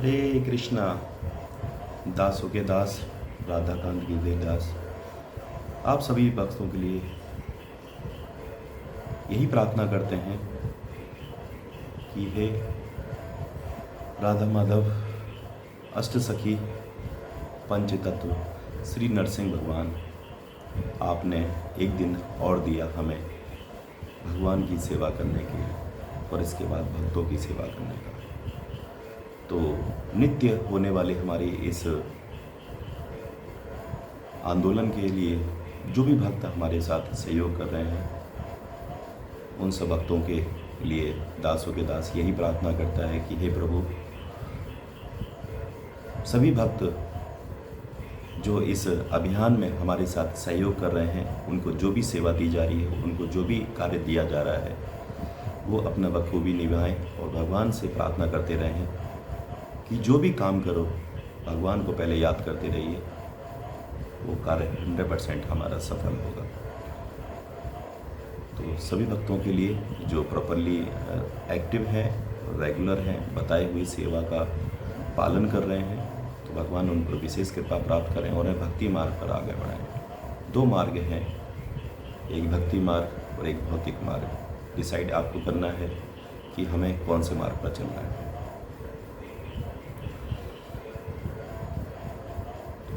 हरे कृष्णा। दासों के दास राधाकांत गिरधरदास आप सभी भक्तों के लिए यही प्रार्थना करते हैं कि हे राधा माधव अष्ट सखी पंच तत्व श्री नरसिंह भगवान, आपने एक दिन और दिया हमें भगवान की सेवा करने के लिए और इसके बाद भक्तों की सेवा करने का। तो नित्य होने वाले हमारे इस आंदोलन के लिए जो भी भक्त हमारे साथ सहयोग कर रहे हैं, उन सब भक्तों के लिए दासों के दास यही प्रार्थना करता है कि हे प्रभु, सभी भक्त जो इस अभियान में हमारे साथ सहयोग कर रहे हैं, उनको जो भी सेवा दी जा रही है, उनको जो भी कार्य दिया जा रहा है, वो अपना बखूबी निभाएं और भगवान से प्रार्थना करते रहें कि जो भी काम करो भगवान को पहले याद करते रहिए, वो कार्य 100% हमारा सफल होगा। तो सभी भक्तों के लिए जो प्रॉपरली एक्टिव हैं, रेगुलर हैं, बताए हुई सेवा का पालन कर रहे हैं, तो भगवान उन पर विशेष कृपा प्राप्त करें और भक्ति मार्ग पर आगे बढ़ाएं। 2 मार्ग हैं, एक भक्ति मार्ग और एक भौतिक मार्ग। डिसाइड आपको करना है कि हमें कौन से मार्ग पर चलना है।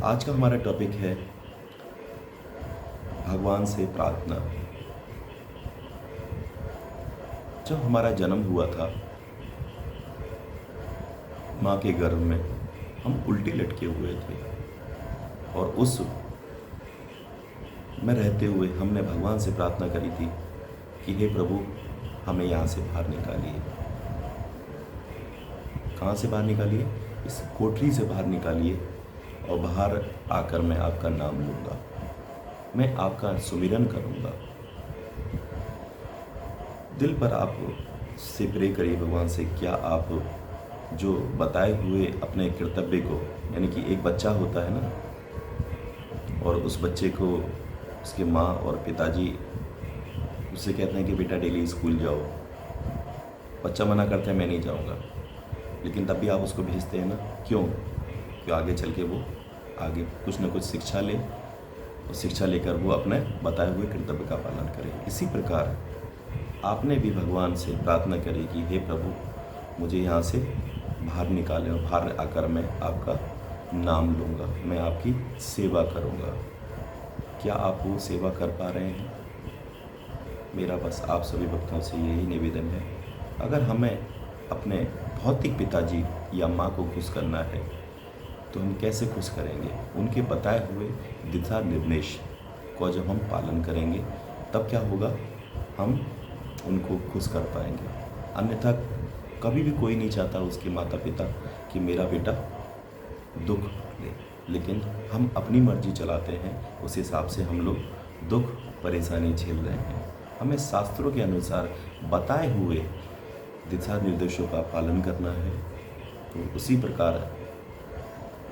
आज का हमारा टॉपिक है भगवान से प्रार्थना। जब हमारा जन्म हुआ था, माँ के गर्भ में हम उल्टे लटके हुए थे और उस में रहते हुए हमने भगवान से प्रार्थना करी थी कि हे प्रभु, हमें यहाँ से बाहर निकालिए। कहाँ से बाहर निकालिए? इस कोठरी से बाहर निकालिए और बाहर आकर मैं आपका नाम लूँगा, मैं आपका सुमिरन करूँगा। दिल पर आप से प्रे करिए भगवान से, क्या आप जो बताए हुए अपने कर्तव्य को, यानी कि एक बच्चा होता है ना, और उस बच्चे को उसके माँ और पिताजी उससे कहते हैं कि बेटा डेली स्कूल जाओ। बच्चा मना करता है, मैं नहीं जाऊँगा, लेकिन तब भी आप उसको भेजते हैं ना। क्यों? कि आगे चल के वो आगे कुछ ना कुछ शिक्षा ले और शिक्षा लेकर वो अपने बताए हुए कर्तव्य का पालन करे। इसी प्रकार आपने भी भगवान से प्रार्थना करी कि हे प्रभु, मुझे यहाँ से बाहर निकालें और बाहर आकर मैं आपका नाम लूँगा, मैं आपकी सेवा करूँगा। क्या आप वो सेवा कर पा रहे हैं? मेरा बस आप सभी भक्तों से यही निवेदन है, अगर हमें अपने भौतिक पिताजी या माँ को खुश करना है तो हम कैसे खुश करेंगे? उनके बताए हुए दिशा निर्देश को जब हम पालन करेंगे तब क्या होगा, हम उनको खुश कर पाएंगे। अन्यथा कभी भी कोई नहीं चाहता उसके माता पिता कि मेरा बेटा दुख ले, लेकिन हम अपनी मर्जी चलाते हैं, उस हिसाब से हम लोग दुख परेशानी झेल रहे हैं। हमें शास्त्रों के अनुसार बताए हुए दिशा निर्देशों का पालन करना है। तो उसी प्रकार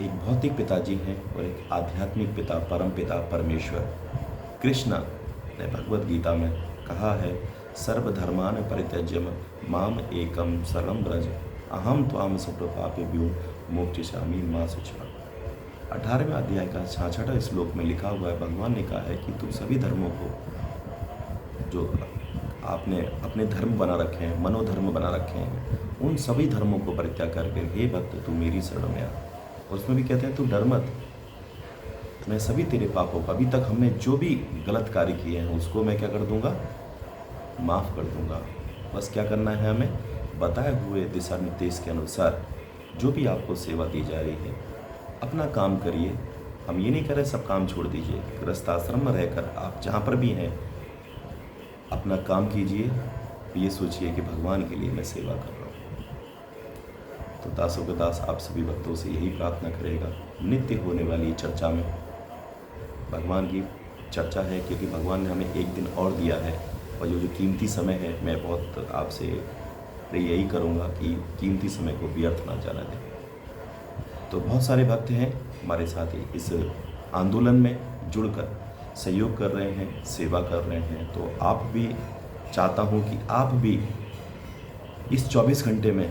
एक भौतिक पिताजी हैं और एक आध्यात्मिक पिता, परम पिता परमेश्वर कृष्ण ने भगवद गीता में कहा है, सर्वधर्मान परित्यज्य माम एकम शरणं व्रज अहम त्वाम सर्वपापेभ्यो मोक्षयिष्यामि मा शुचः। 18वें अध्याय का 66वां श्लोक में लिखा हुआ है, भगवान ने कहा है कि तुम सभी धर्मों को, जो आपने अपने धर्म बना रखे हैं, मनोधर्म बना रखे हैं, उन सभी धर्मों को परित्याग करके हे भक्त तू मेरी शरण में आ। और उसमें भी कहते हैं तू डर मत, मैं सभी तेरे पापों का, अभी तक हमने जो भी गलत कार्य किए हैं उसको मैं क्या कर दूंगा, माफ़ कर दूंगा। बस क्या करना है, हमें बताए हुए दिशा निर्देश के अनुसार जो भी आपको सेवा दी जा रही है अपना काम करिए। हम ये नहीं करें सब काम छोड़ दीजिए, गृहस्थाश्रम में रहकर आप जहाँ पर भी हैं अपना काम कीजिए, ये सोचिए कि भगवान के लिए मैं सेवा कर रहा हूँ। तो दासों के दास आप सभी भक्तों से यही प्रार्थना करेगा, नित्य होने वाली चर्चा में भगवान की चर्चा है, क्योंकि भगवान ने हमें एक दिन और दिया है और जो कीमती समय है, मैं बहुत आपसे यही करूँगा कि कीमती समय को व्यर्थ ना जाने दें। तो बहुत सारे भक्त हैं हमारे साथ इस आंदोलन में जुड़कर सहयोग कर रहे हैं, सेवा कर रहे हैं। तो आप भी, चाहता हूँ कि आप भी इस 24 घंटे में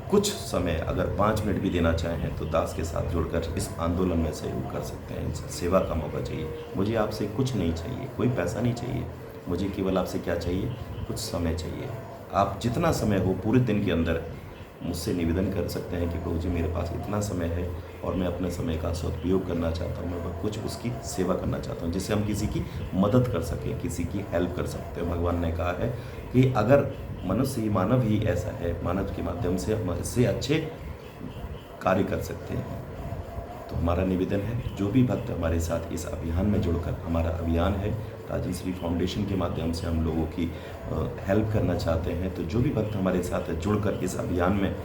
कुछ समय अगर 5 मिनट भी देना चाहें तो दास के साथ जुड़कर इस आंदोलन में सहयोग कर सकते हैं। सेवा का मौका चाहिए। मुझे आपसे कुछ नहीं चाहिए, कोई पैसा नहीं चाहिए, मुझे केवल आपसे क्या चाहिए, कुछ समय चाहिए। आप जितना समय हो पूरे दिन के अंदर मुझसे निवेदन कर सकते हैं कि प्रभु जी मेरे पास इतना समय है और मैं अपने समय का सदुपयोग करना चाहता हूँ, मैं कुछ उसकी सेवा करना चाहता हूँ जिससे हम किसी की मदद कर सकें, किसी की हेल्प कर सकते हैं। भगवान ने कहा है कि अगर मनुष्य ही मानव ही ऐसा है, मानव के माध्यम से हम इससे अच्छे कार्य कर सकते हैं। तो हमारा निवेदन है जो भी भक्त हमारे साथ इस अभियान में जुड़कर, हमारा अभियान है राजश्री फाउंडेशन के माध्यम से हम लोगों की हेल्प करना चाहते हैं, तो जो भी भक्त हमारे साथ जुड़कर इस अभियान में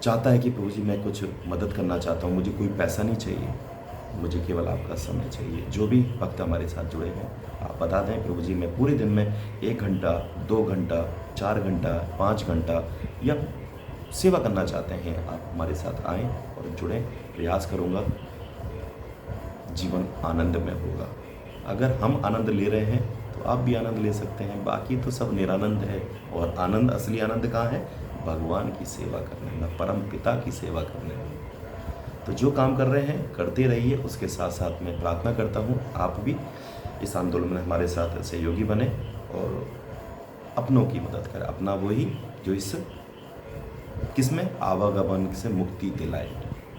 चाहता है कि प्रभु जी मैं कुछ मदद करना चाहता हूँ, मुझे कोई पैसा नहीं चाहिए, मुझे केवल आपका समय चाहिए। जो भी भक्त हमारे साथ जुड़े हैं आप बता दें प्रभु जी मैं पूरे दिन में 1 घंटा, 2 घंटा, 4 घंटा, 5 घंटा या सेवा करना चाहते हैं, आप हमारे साथ आएँ और जुड़ें। प्रयास करूँगा, जीवन आनंदमय होगा। अगर हम आनंद ले रहे हैं तो आप भी आनंद ले सकते हैं। बाकी तो सब निरानंद है और आनंद, असली आनंद कहाँ है? भगवान की सेवा करने में, परम पिता की सेवा करने में। तो जो काम कर रहे हैं करते रहिए। उसके साथ साथ मैं प्रार्थना करता हूँ आप भी इस आंदोलन में हमारे साथ सहयोगी बने और अपनों की मदद करें। अपना वही जो इस किसमें आवागमन से मुक्ति दिलाए।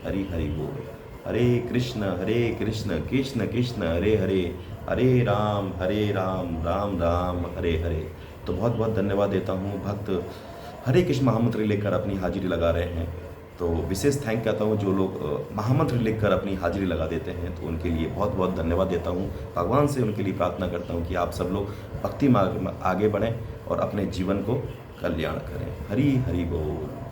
हरि हरि बोल। हरे कृष्ण कृष्ण कृष्ण हरे हरे, हरे राम राम राम हरे हरे। तो बहुत बहुत धन्यवाद देता हूँ। भक्त हरे कृष्ण महामंत्र लेकर अपनी हाजिरी लगा रहे हैं, तो विशेष थैंक कहता हूँ। जो लोग महामंत्र लिखकर अपनी हाजिरी लगा देते हैं तो उनके लिए बहुत बहुत धन्यवाद देता हूँ। भगवान से उनके लिए प्रार्थना करता हूँ कि आप सब लोग भक्ति मार्ग में आगे बढ़ें और अपने जीवन को कल्याण करें। हरि हरि बोल।